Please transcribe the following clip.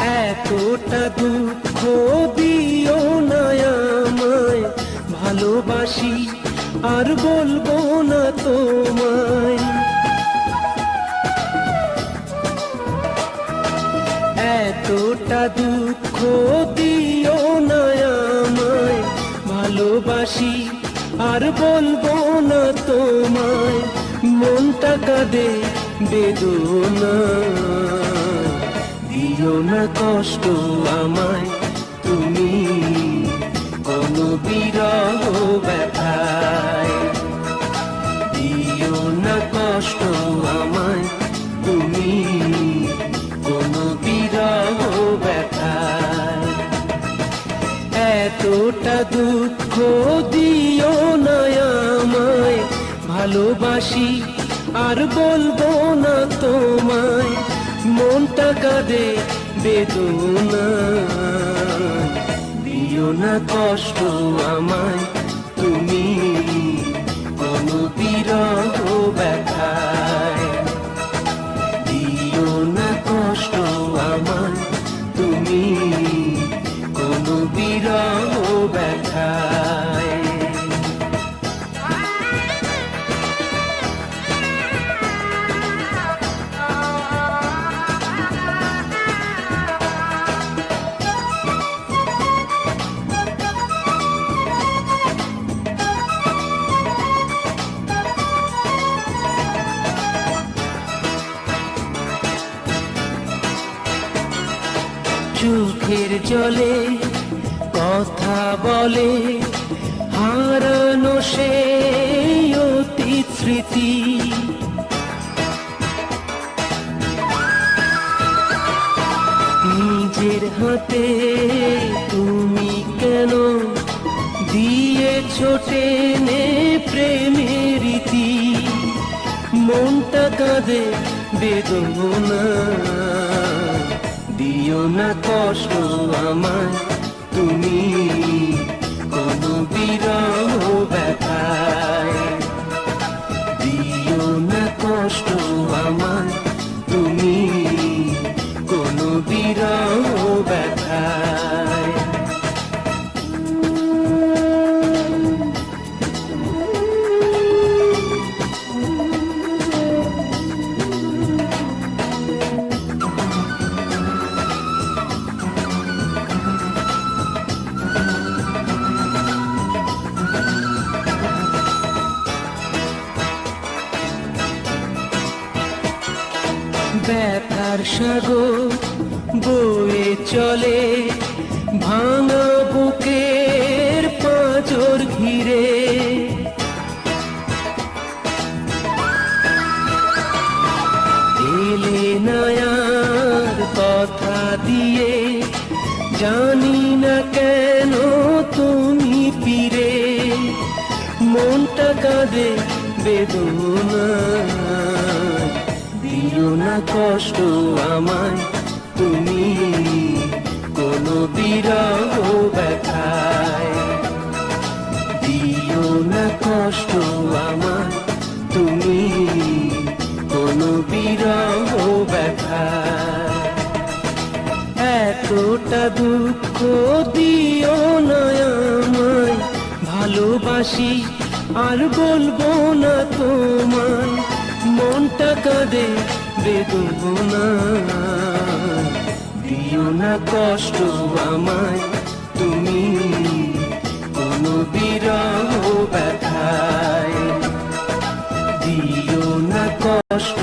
এতটা দুঃখ দিও না আমায়, ভালোবাসি আর বলবো না তোমায়। এতটা দুঃখ দিও না আমায়, ভালোবাসি আর বলবো না তোমায়। মনটা কাঁদে বেদনা, দিও না কষ্ট আমায় তুমি কোনো বিরহ ব্যথায়। দিও না কষ্ট আমায় তুমি কোনো বিরহ ব্যথায়। এতটা দুঃখ দিও না আমায়, ভালোবাসি আর বলবো না তোমায়। মনটা কাঁদে বেদনা, দিও না কষ্ট আমায় তুমি কোনো বিরহ ব্যথায়। দিও না কষ্ট আমায় তুমি কোনো বিরহ ব্যথায়। চোখের জলে কথা বলে হারানো সেই অতীত স্মৃতি। নিজের হাতে তুমি কেন দিয়েছো টেনে প্রেমের রীতি। মনটা কাঁদে বেদনা, দিও না কষ্ট আমায় তুমি কোনো বিরহ ব্যথায়। দিও না কষ্ট আমায় তুমি কোনো বিরহ ব্যথায়। ব্যথার সাগর বয়ে চলে ভাঙা বুকের পাঁজর ঘিরে। এলে না আর কথা দিয়ে, জানি না কেন তুমি ফিরে। মনটা কাঁদে বেদনা, দিও না কষ্ট আমায় তুমি কোনো বিরহ ব্যথায়। দিও না কষ্ট আমায় তুমি কোনো বিরহ ব্যথায়। এতটা দুঃখ দিও না আমায়, ভালোবাসি আর বলবো না তোমায়। মনটা কাঁদে বেদনা, দিও না কষ্ট আমায় তুমি কোনো বিরহ ব্যথায়। দিও না কষ্ট